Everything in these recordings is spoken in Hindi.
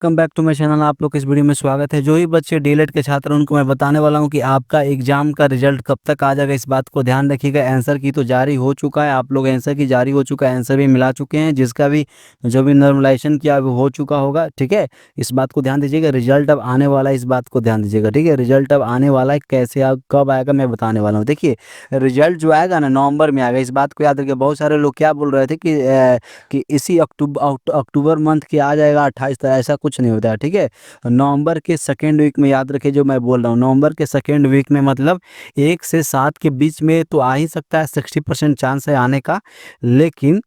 Welcome back to my channel. आप लोग के इस वीडियो में स्वागत है। जो ही बच्चे डीएलएड के छात्र हैं उनको मैं बताने वाला हूं कि आपका एग्जाम का रिजल्ट कब तक आ जाएगा। इस बात को ध्यान रखिएगा। आंसर की तो जारी हो चुका है, आप लोग आंसर की जारी हो चुका है, आंसर भी मिला चुके हैं। जिसका भी जो भी नॉर्मलाइजेशन किया वो हो चुका होगा, ठीक है। इस बात को ध्यान दीजिएगा। रिजल्ट अब आने वाला है, इस बात को ध्यान दीजिएगा, ठीक है। रिजल्ट अब आने वाला है, कैसे कब आएगा मैं बताने वाला हूँ। देखिए, रिजल्ट जो आएगा ना नवंबर में आएगा, इस बात को याद रखिए। बहुत सारे लोग क्या बोल रहे थे कि इसी अक्टूबर मंथ के आ जाएगा 28 तक, ऐसा कुछ नहीं होता है, ठीक है। नवंबर के सेकेंड वीक में, याद रखिए जो मैं बोल रहा हूँ, नवंबर के सेकेंड वीक में, मतलब 1 से 7 के बीच में तो आ ही सकता है। 60% चांस है आने का। लेकिन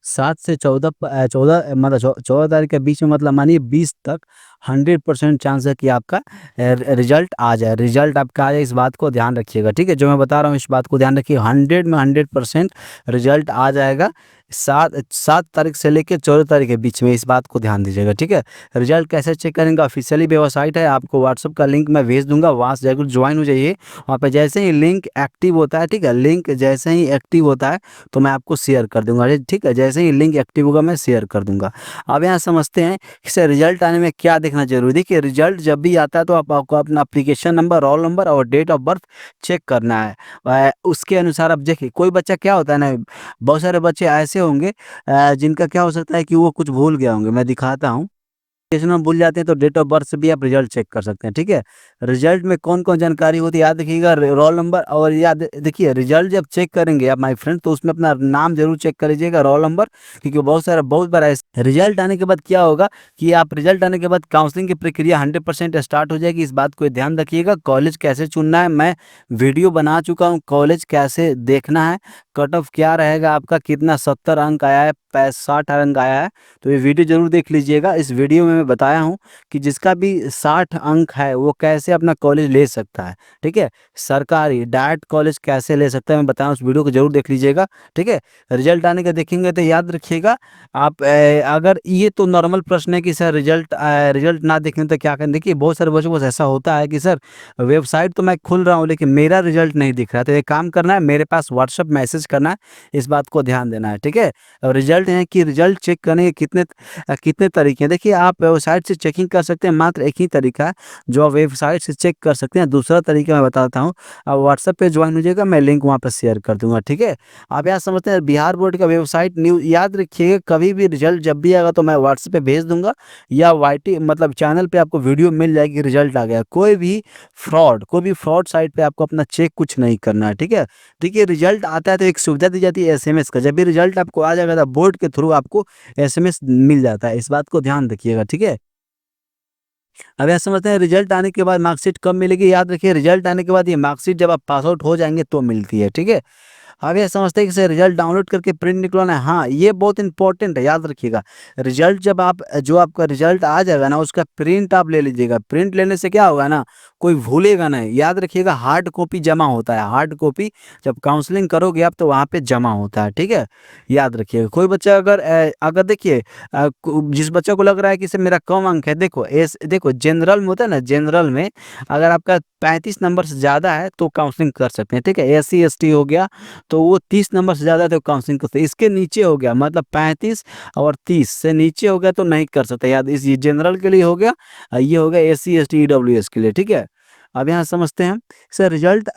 7 से 14 मतलब 14 तारीख के बीच में, मतलब मानिए 20 तक 100% चांस है कि आपका रिजल्ट आ जाए। रिजल्ट आपका आ जाए, इस बात को ध्यान रखिएगा, ठीक है। जो मैं बता रहा हूँ इस बात को ध्यान रखिए। 100 में 100% रिजल्ट आ जाएगा। 7 तारीख से लेकर 14 तारीख के बीच में, इस बात को ध्यान दीजिएगा, ठीक है। रिजल्ट कैसे चेक करेंगे? ऑफिशियली वेबसाइट है, आपको व्हाट्सअप का लिंक मैं भेज दूंगा, वहाँ से जरूर ज्वाइन हो जाइए। वहाँ पे जैसे ही लिंक एक्टिव होता है, ठीक है, लिंक जैसे ही एक्टिव होता है तो मैं आपको शेयर कर दूंगा, ठीक है। जैसे ही लिंक एक्टिव होगा मैं शेयर कर दूंगा। अब यहाँ समझते हैं कि सर रिजल्ट आने में क्या देखना जरूरी है। देखिए, रिजल्ट जब भी आता है तो आपको अपना एप्लीकेशन नंबर, रोल नंबर और डेट ऑफ बर्थ चेक करना है। उसके अनुसार अब देखिए, कोई बच्चा क्या होता है ना, बहुत सारे बच्चे ऐसे होंगे जिनका क्या हो सकता है कि वो कुछ भूल गया होंगे। मैं दिखाता हूँ। एप्लीकेशन में भूल जाते हैं तो डेट ऑफ बर्थ से भी आप रिजल्ट चेक कर सकते हैं, ठीक है। रिजल्ट में कौन कौन जानकारी होती है याद रखिएगा। रोल नंबर और याद देखिए, रिजल्ट जब चेक करेंगे आप माय फ्रेंड, तो उसमें अपना नाम जरूर चेक कर लीजिएगा, रोल नंबर। क्योंकि बहुत बार ऐसे रिजल्ट आने के बाद क्या होगा कि आप रिजल्ट आने के बाद काउंसलिंग की प्रक्रिया 100% स्टार्ट हो जाएगी। इस बात को ध्यान रखिएगा। कॉलेज कैसे चुनना है मैं वीडियो बना चुका हूँ। कॉलेज कैसे देखना है, कट ऑफ क्या रहेगा आपका, कितना 70 अंक आया है, 60 अंक आया है, तो ये वीडियो जरूर देख लीजिएगा। इस वीडियो में मैं बताया हूँ कि जिसका भी 60 अंक है वो कैसे अपना कॉलेज ले सकता है, ठीक है। सरकारी डायरेक्ट कॉलेज कैसे ले सकता है मैं बताया, उस वीडियो को जरूर देख लीजिएगा, ठीक है। रिजल्ट आने का देखेंगे तो याद रखिएगा आप। अगर ये तो नॉर्मल प्रश्न है कि सर रिजल्ट ना देखने तो क्या करें। देखिए, बहुत सारे बच्चों को ऐसा होता है कि सर वेबसाइट तो मैं खुल रहा हूँ लेकिन मेरा रिजल्ट नहीं दिख रहा है। तो एक काम करना है, मेरे पास व्हाट्सअप मैसेज करना है, इस बात को ध्यान देना है, ठीक है। और रिजल्ट है कि रिजल्ट चेक करने के कितने तरीके हैं। देखिए, आप वेबसाइट से चेकिंग कर सकते हैं, मात्र एक ही तरीका है जो आप वेबसाइट से चेक कर सकते हैं। दूसरा तरीका मैं बताता हूँ, आप व्हाट्सएप पे ज्वाइन हो जाएगा, मैं लिंक वहाँ पर शेयर कर दूंगा, ठीक है। आप यहाँ समझते हैं बिहार बोर्ड का वेबसाइट न्यूज, याद रखिएगा कभी भी रिजल्ट जब भी आएगा तो मैं व्हाट्सएप पे भेज दूंगा, या वाईटी मतलब चैनल पे आपको वीडियो मिल जाएगी रिजल्ट आ गया। कोई भी फ्रॉड साइट पे आपको अपना चेक कुछ नहीं करना है, ठीक है। देखिए, रिजल्ट आता है तो एक सुविधा दी जाती है एसएमएस का। जब भी रिजल्ट आपको आ जाएगा तो बोर्ड के थ्रू आपको एसएमएस मिल जाता है, इस बात को ध्यान रखिएगा, ठीक है। अब यह समझते हैं रिजल्ट आने के बाद मार्कशीट कब मिलेगी। याद रखिए, रिजल्ट आने के बाद ये मार्कशीट जब आप पास आउट हो जाएंगे तो मिलती है, ठीक है। अब ये समझते हैं कि सर रिजल्ट डाउनलोड करके प्रिंट निकलवाना है। हाँ, ये बहुत इंपॉर्टेंट है, याद रखिएगा। रिजल्ट जब आप जो आपका रिजल्ट आ जाएगा ना, उसका प्रिंट आप ले लीजिएगा। प्रिंट लेने से क्या होगा ना, कोई भूलेगा नहीं। याद रखिएगा, हार्ड कॉपी जमा होता है। हार्ड कॉपी जब काउंसलिंग करोगे आप तो वहाँ पे जमा होता है, ठीक है। याद रखिएगा। कोई बच्चा अगर देखिए, जिस बच्चा को लग रहा है कि सर मेरा कम अंक है, देखो जनरल में होता है ना, जनरल में अगर आपका 35 नंबर से ज़्यादा है तो काउंसलिंग कर सकते हैं, ठीक है। एससी एसटी हो गया तो वो 30 नंबर से ज़्यादा तो काउंसलिंग करते हैं। इसके नीचे हो गया मतलब 35 और 30 से नीचे हो गया तो नहीं कर सकते। याद, इस ये जनरल के लिए हो गया, ये हो गया एससी एसटी ईडब्ल्यूएस के लिए, ठीक है। अब यहाँ समझते हैं सर रिजल्ट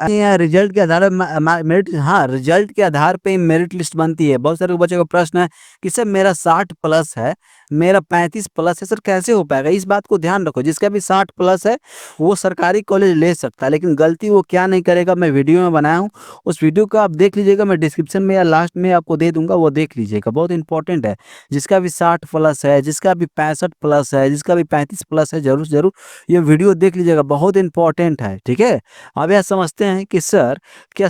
के आधार पर मेरिट, हाँ, रिजल्ट के आधार पे मेरिट लिस्ट बनती है। बहुत सारे बच्चों का प्रश्न है कि सर मेरा 60 प्लस है, मेरा 35 प्लस है, सर कैसे हो पाएगा। इस बात को ध्यान रखो, जिसका भी 60 प्लस है वो सरकारी कॉलेज ले सकता है। लेकिन गलती वो क्या नहीं करेगा, मैं वीडियो में बनाया हूँ, उस वीडियो को आप देख लीजिएगा। मैं डिस्क्रिप्शन में या लास्ट में आपको दे दूंगा, वो देख लीजिएगा, बहुत इंपॉर्टेंट है। जिसका भी 60 प्लस है, जिसका भी 65 प्लस है, जिसका भी 35 प्लस है, जरूर जरूर ये वीडियो देख लीजिएगा, बहुत इंपॉर्टेंट है, ठीक है। अब यह समझते हैं कि सर क्या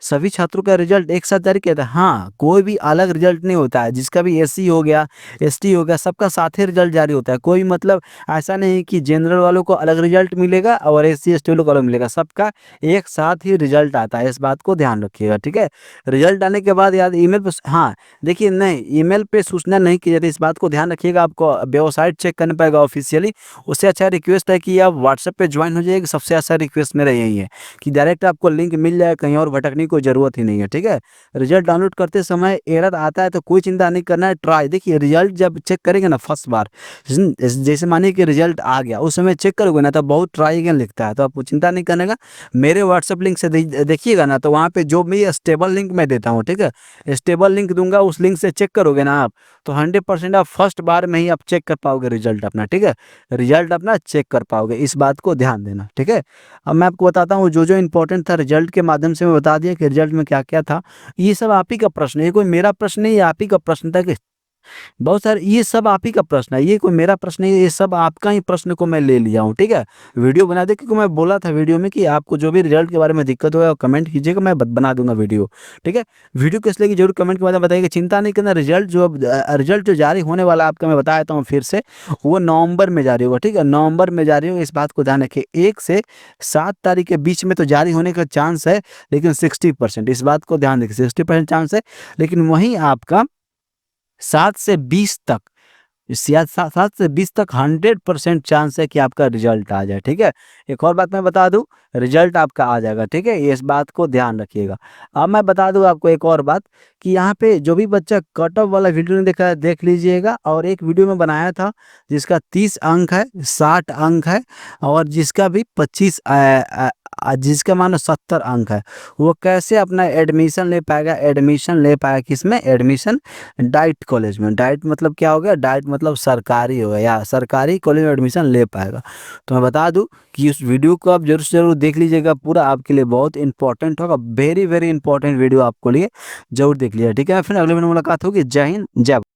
सभी छात्रों का रिजल्ट एक साथ जारी किया था। हाँ, कोई भी अलग रिजल्ट नहीं होता है। जिसका भी एससी हो गया, एसटी हो गया, सबका साथ ही रिजल्ट जारी होता है। कोई मतलब ऐसा नहीं कि जनरल वालों को अलग रिजल्ट मिलेगा और एससी एसटी वालों को अलग मिलेगा, सबका एक साथ ही रिजल्ट आता है। इस बात को ध्यान रखिएगा, ठीक है। रिजल्ट आने के बाद याद ईमेल पे, हाँ देखिए, नहीं ईमेल पे सूचना नहीं की जाती, इस बात को ध्यान रखिएगा। आपको वेबसाइट चेक करना पड़ेगा ऑफिशियली। उससे अच्छा रिक्वेस्ट है कि आप व्हाट्सएप पे ज्वाइन हो जाइए। सबसे अच्छा रिक्वेस्ट मेरा यही है कि डायरेक्ट आपको लिंक मिल जाए, कहीं और भटकने की कोई ज़रूरत ही नहीं है, ठीक है। रिजल्ट डाउनलोड करते समय एरर आता है तो कोई चिंता नहीं करना है। ट्राई देखिए रिजल्ट जब चेक करेंगे ना फर्स्ट बार, जैसे मानिए कि रिजल्ट आ गया, उस समय चेक करोगे ना तो बहुत ट्राई अगेन लिखता है, तो आपको चिंता नहीं करने का। मेरे व्हाट्सएप लिंक से देखिएगा ना, तो वहाँ पे जो भी स्टेबल लिंक मैं देता हूँ, ठीक है, स्टेबल लिंक दूंगा, उस लिंक से चेक करोगे ना आप, तो 100% आप फर्स्ट बार में ही आप चेक कर पाओगे रिजल्ट अपना, ठीक है, रिजल्ट अपना चेक कर पाओगे, इस बात को ध्यान देना, ठीक है। अब मैं आपको बताता हूँ जो जो इंपॉर्टेंट था रिजल्ट के माध्यम से, मैं बता दिया कि रिजल्ट में क्या क्या था। ये सब आप ही का प्रश्न है, ये कोई मेरा प्रश्न नहीं, ये आप ही का प्रश्न था कि बहुत सारे, ये सब आप ही का प्रश्न है, ये कोई मेरा प्रश्न नहीं है, ये सब आपका ही प्रश्न को मैं ले लिया हूँ, ठीक है। वीडियो बना दे, क्योंकि मैं बोला था वीडियो में कि आपको जो भी रिजल्ट के बारे में दिक्कत हो कमेंट कीजिएगा, मैं बना दूंगा वीडियो, ठीक है। वीडियो किस लिए की जरूर कमेंट के बाद बताइएगा, चिंता नहीं करना। रिजल्ट जो रिजल्ट जो जारी होने वाला आपका, मैं बता देता हूँ फिर से, वो नवंबर में जारी होगा, ठीक है, नवंबर में जारी होगा, इस बात को ध्यान रखिए। 1 से 7 तारीख के बीच में तो जारी होने का चांस है, लेकिन 60%, इस बात को ध्यान रखिए, 60% चांस है। लेकिन वहीं आपका 7 से 20 तक, 7 से 20 तक 100% चांस है कि आपका रिजल्ट आ जाए, ठीक है। एक और बात मैं बता दूं, रिजल्ट आपका आ जाएगा, ठीक है, ये इस बात को ध्यान रखिएगा। अब मैं बता दूं आपको एक और बात, कि यहाँ पे जो भी बच्चा कट ऑफ वाला वीडियो नहीं देखा है, देख लीजिएगा। और एक वीडियो में बनाया था जिसका 30 अंक है, 60 अंक है, और जिसका भी 25 जिसका मानो 70 अंक है, वो कैसे अपना एडमिशन ले पाएगा, एडमिशन ले पाएगा किसमें, एडमिशन डाइट कॉलेज में। डाइट मतलब क्या हो गया, डाइट मतलब सरकारी हो गया, या सरकारी कॉलेज में एडमिशन ले पाएगा। तो मैं बता दूं कि उस वीडियो को आप जरूर से जरूर देख लीजिएगा, पूरा आपके लिए बहुत इंपॉर्टेंट होगा, वेरी वेरी इंपॉर्टेंट वीडियो आपको लिए जरूर देख लिया, ठीक है। फिर अगले वीडियो में मुलाकात होगी। जय हिंद, जय भारत।